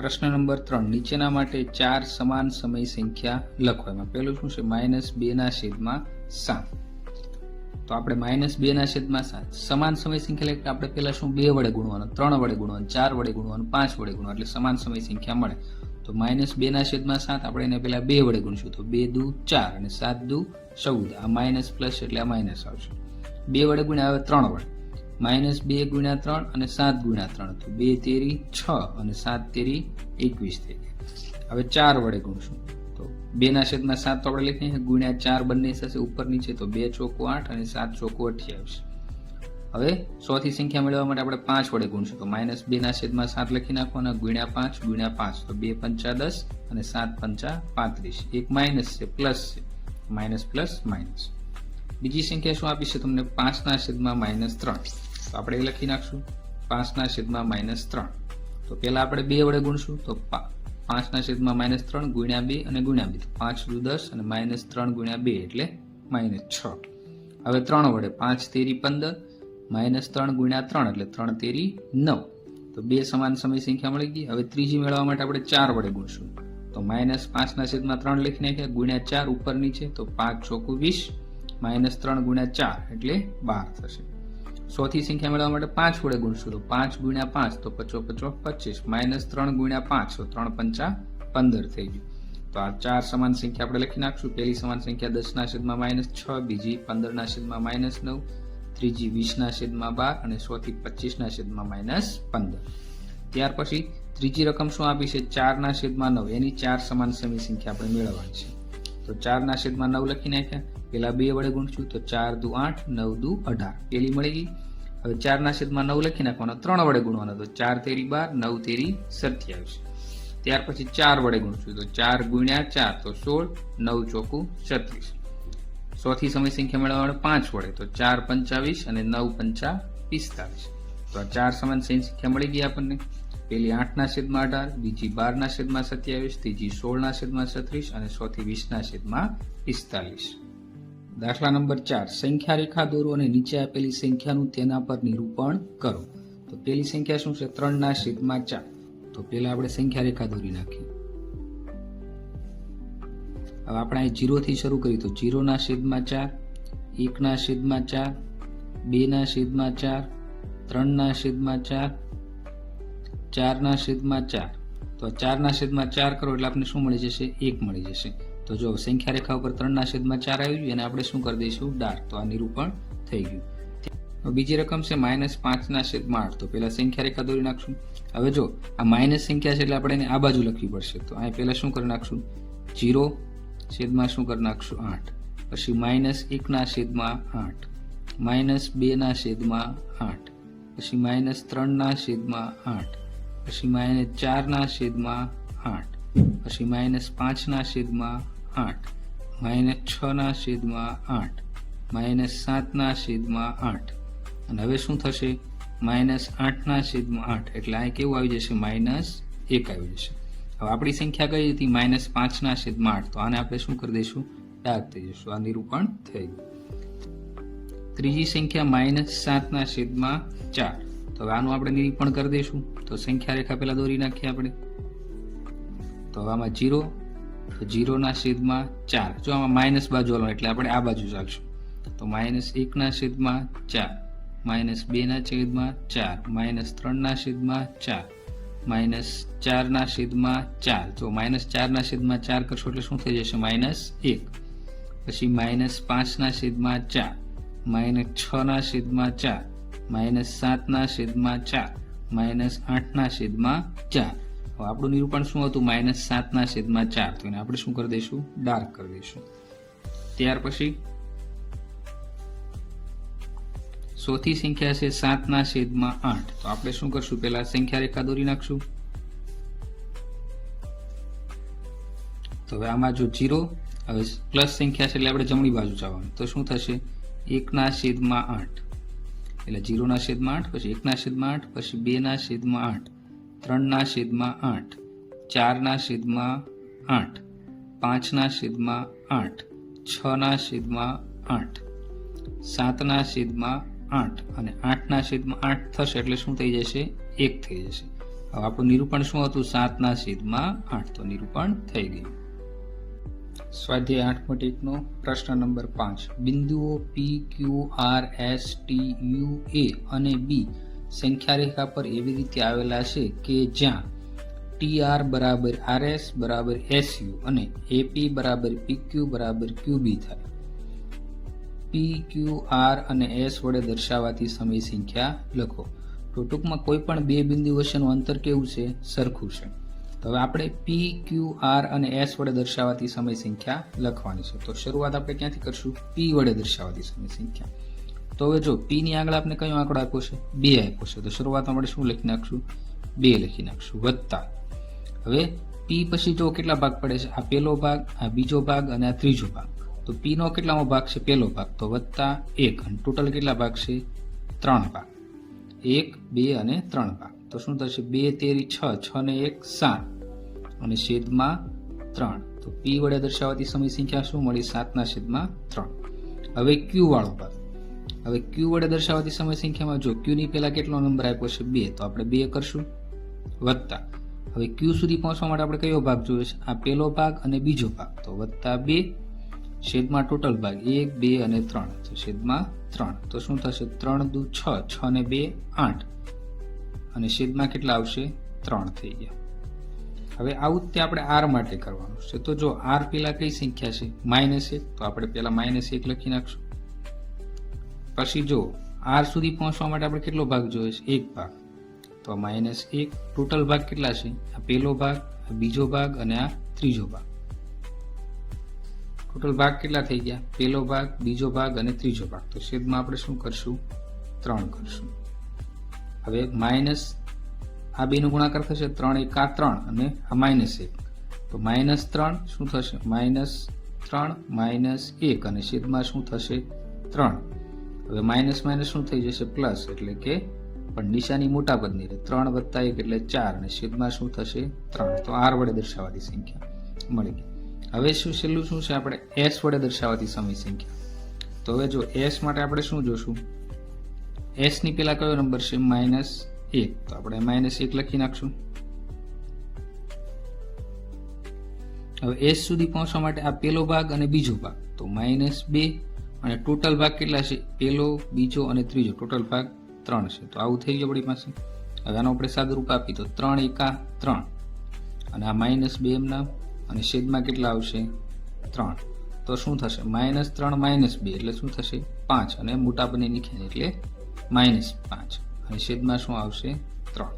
પ્રશ્ન નંબર 3 નીચેના માટે 4 સમાન સમય સંખ્યા લખો. એમાં પહેલું શું છે -2/7. તો આપણે -2/7 સમાન સમય સંખ્યા એટલે આપણે પહેલા શું 2 વડે ગુણવાનું, 3 વડે ગુણવાનું, 4 વડે ગુણવાનું, 5 વડે ગુણવાનું એટલે સમાન સમય સંખ્યા મળે. તો -2/7 આપણે એને પહેલા 2 વડે ગુણશું તો 2 દુ 4 અને 7 દુ 14. આ માઇનસ પ્લસ એટલે આ માઇનસ આવશે. 2 વડે ગુણ્યા આવે 3 વડે -2 ગુણ્યા 3 અને 7 ગુણ્યા 3 તો 2 તેરી 6 અને 7 તેરી 21 થઈ ગયા. હવે 4 વડે ગુણશું તો 2/7 તો આપણે લખીએ ગુણ્યા 4 બંને થશે ઉપર નીચે તો 2 ચોકુ 8 અને 7 ચોકુ 28. હવે 100 થી સંખ્યા મેળવવા માટે આપણે 5 વડે ગુણશું તો -2/7 લખી નાખવાના ગુણ્યા 5 ગુણ્યા 5 તો 2 પંચા 10 અને 7 પંચા 35. એક માઇનસ છે પ્લસ છે, માઇનસ પ્લસ માઇનસ. બીજી સંખ્યા શું આપી છે તમને 5/-3 તો આપણે એ લખી નાખશું 5/-3. તો પહેલા આપણે 2 વડે ગુણશું તો 5/-3 ગુણ્યા 2 અને ગુણ્યા 2 તો 5 દુ 10 અને -3 ગુણ્યા 2 એટલે -6. હવે 3 વડે 5 તેરી 15 -3 ગુણ્યા 3 એટલે 3 તેરી 9 તો 2 સમાન સમય સંખ્યા મળી ગઈ. હવે ત્રીજી મેળવવા માટે આપણે 4 વડે ગુણશું તો -5/3 લખી નાખ્યા ગુણ્યા 4 ઉપર નીચે તો 5 ચોકુ 20 -3 ગુણ્યા 4 એટલે 12 થશે. 100 થી સંખ્યા મેળવવા માટે 5 વડે ગુણશું તો 5 ગુણ્યા 5 તો 55 25 -3 ગુણ્યા 5 તો 3 પંચા 15 થઈ ગયું. તો આ 4 સમાન સંખ્યા આપણે લખી નાખશું. પહેલી સમાન સંખ્યા 10/-6, બીજી 15/-9, ત્રીજી 20/12 અને 100 થી 25/-15. ત્યાર પછી ત્રીજી રકમ શું આપી છે 4/9 એની 4 સમાન સમય સંખ્યા આપણે મેળવવાની છે. તો 4/9 લખી નાખ્યા. પેલા 2 વડે ગુણશું તો 4 દુ 8 9 દુ 18 પેલી મળી ગઈ. હવે 4/9 લખી નાખવાનો 3 વડે ગુણવાનો તો 4 તેરી 12 9 તેરી 27. ત્યાર પછી 4 વડે ગુણશું તો 4 ગુણ્યા 4 તો 16 9 ચોકુ 36. 100 થી સમય સંખ્યા મેળવવા 5 વડે તો 4 25 અને 9 પંચા 45. તો આ 4 સમાન સંખ્યા મળી ગઈ આપણને. પેલી 8/18, બીજી 12/27, ત્રીજી 16/36 અને 100 થી 20/45. દાખલા નંબર 4 સંખ્યા રેખા દોરો અને નીચે આપેલી સંખ્યાનું તેના પર નિરૂપણ કરો. તો પેલી સંખ્યા શું છે 3/4. તો પેલા આપણે સંખ્યા રેખા દોરી નાખીએ. હવે આપણે અહીં 0 થી શરૂ કરીએ તો 0/4, 1/4, 2/4, 3/4, 4/4. તો 4/4 કરો એટલે આપણે શું મળી જશે 1 મળી જશે. તો જો સંખ્યા રેખા ઉપર 3/4 આવી ગયું અને આપણે શું કરી દઈશું ડાર્ક. તો આ નિરૂપણ થઈ ગયું. બીજી રકમ છે -5/8. તો પેલા સંખ્યા રેખા દોરી નાખશું. હવે જો આ માઇનસ સંખ્યા છે એટલે આપણે એને આ બાજુ લખવી પડશે. તો અહીં પેલા શું કરી નાખશું 0 છેદમાં શું કરી નાખશું 8, પછી -1/8, -2/8, પછી -3/8, પછી -4/8, પછી -5/8, -6/8, -7/8 અને હવે શું થશે -8/8 એટલે અહીં કેવું આવી જશે -1 આવી જશે. હવે આપણી સંખ્યા કઈ હતી -5/8. તો આને આપણે શું કરી દઈશું ડાર્ક થઈ જશું. આ નિરૂપણ થઈ ગયું. ત્રીજી સંખ્યા -7/4. તો હવે આનું આપણે નિરૂપણ કરી દઈશું. તો સંખ્યા રેખા પેલા દોરી નાખીએ આપણે. તો હવે આમાં 0 તો 0/4. જો આમાં માઇનસ બાજુ વાળો એટલે આપણે આ બાજુ ચાલશું. તો -1/4, -2/4, -3/4, -4/4. તો -4/4 કરશો એટલે શું થઈ જશે -1. પછી -5/4, -6/4, -7/4, -8/4. આપણું નિરૂપણ શું હતું -7/4. તો એને આપણે શું કરી દઈશું ડાર્ક કરી દઈશું. ત્યાર પછી 100 થી સંખ્યા છે 7/8. તો આપણે શું કરશું પેલા સંખ્યા રેખા દોરી નાખશું. તો હવે આમાં જો 0 હવે પ્લસ સંખ્યા છે એટલે આપણે જમણી બાજુ જવાનું. તો શું થશે 1/8 એટલે 0/8, પછી 1/8, પછી 2/8, 3/8, 4/8, 5/8, 6/8, 7/8 અને 8/8 થશે એટલે શું થઈ જશે 1 થઈ જશે. હવે આપણું નિરૂપણ શું હતું? 7/8. તો નિરૂપણ થઈ ગયું. સ્વાધ્યાય 8.1 પ્રશ્ન નંબર 5. બિંદુઓ P, Q, R, S, T, U, A અને B સંખ્યા રેખા પર એવી રીતે આવેલા છે કે જ્યાં TR બરાબર RS બરાબર SU અને AP બરાબર PQ બરાબર QB થાય. P, Q, R અને S વડે દર્શાવાતી સમય સંખ્યા લખો. તો ટૂંકમાં કોઈ પણ બે બિંદુ વચ્ચેનું અંતર કેવું છે? સરખું છે. તો હવે આપણે P, Q, R અને S વડે દર્શાવાતી સમય સંખ્યા લખવાની છે. તો શરૂઆત આપણે ક્યાંથી કરશું? P વડે દર્શાવાતી સમય સંખ્યા. તો હવે જો P ની આગળ આપણે કયો આંકડો આપ્યો છે? 2 આપ્યો છે. તો શરૂઆતમાં આપણે શું લખી નાખશું? 2 લખી નાખશું વત્તા. હવે P પછી જો કેટલા ભાગ પડે છે? આ પહેલો ભાગ, આ બીજો ભાગ અને આ ત્રીજો ભાગ. તો P નો કેટલામો ભાગ છે? પહેલો ભાગ. તો વત્તા 1 અને ટોટલ કેટલા ભાગ છે? 3 ભાગ. 1, 2 અને 3 ભાગ. તો શું થશે? 2 તેરી 6, 6 ને 1 7 અને છેદમાં 3. તો P વડે દર્શાવાતી સમય સંખ્યા શું મળી? 7/3. હવે Q વાળો ભાગ. હવે Q વડે દર્શાવાતી સમય સંખ્યામાં જો Q ની પહેલા કેટલો નંબર આપ્યો છે? 2. તો આપણે 2 કરશું વત્તા. હવે Q સુધી પહોંચવા માટે આપણે કયો ભાગ જોઈએ છે? આ પહેલો ભાગ અને બીજો ભાગ. તો વત્તા 2 છેદમાં ટોટલ ભાગ 1, 2 અને 3. તો છેદમાં 3. તો શું થશે? 3 દુ 6, 6 ને 2 8 અને છેદમાં કેટલા આવશે? 3 થઈ ગયા. હવે આવું જ તે આપણે R માટે કરવાનું છે. તો જો R પેલા કઈ સંખ્યા છે? -1. તો આપણે પેલા -1 લખી નાખશું. પછી જો R સુધી પહોંચવા માટે આપણે કેટલો ભાગ જોઈએ છે? 1 ભાગ. તો -1. ટોટલ ભાગ કેટલા છે? આ પહેલો ભાગ, આ બીજો ભાગ અને આ ત્રીજો ભાગ. ટોટલ ભાગ કેટલા થઈ ગયા? પહેલો ભાગ, બીજો ભાગ અને ત્રીજો ભાગ. તો છેદમાં આપણે શું કરશું? 3 કરશું. હવે માઇનસ આ બે નો ગુણાકાર થશે 3 × 3 અને આ -1. તો -3 શું થશે? -3 -1 અને છેદમાં શું થશે? 3. હવે માઇનસ માઇનસ શું થઈ જશે? પ્લસ. એટલે કે પણ નિશાની મોટા પદની રહે. 3 + 1 એટલે 4 અને છેદમાં શું થશે? 3. તો R વડે દર્શાવાતી સંખ્યા મળી ગઈ. હવે શું છેલ્લું શું છે? આપણે S વડે દર્શાવાતી સમય સંખ્યા. તો હવે જો S માટે આપણે શું જોશું? S ની પેલા કયો નંબર છે? -1. તો આપણે -1 લખી નાખશું. હવે S સુધી પહોંચવા માટે આ પહેલો ભાગ અને બીજો ભાગ. તો -2 અને ટોટલ ભાગ કેટલા છે? પહેલો, બીજો અને ત્રીજો. ટોટલ ભાગ 3 છે. તો આવું થઈ ગયું આપણી પાસે. હવે આનો આપણે સાદુરૂપ આપી તો 3 × 3 અને આ -2 એમના અને છેદમાં કેટલા આવશે? 3. તો શું થશે? -3 -2 એટલે શું થશે? 5 અને મોટા પદની નીચે એટલે -5 અને છેદમાં શું આવશે? 3.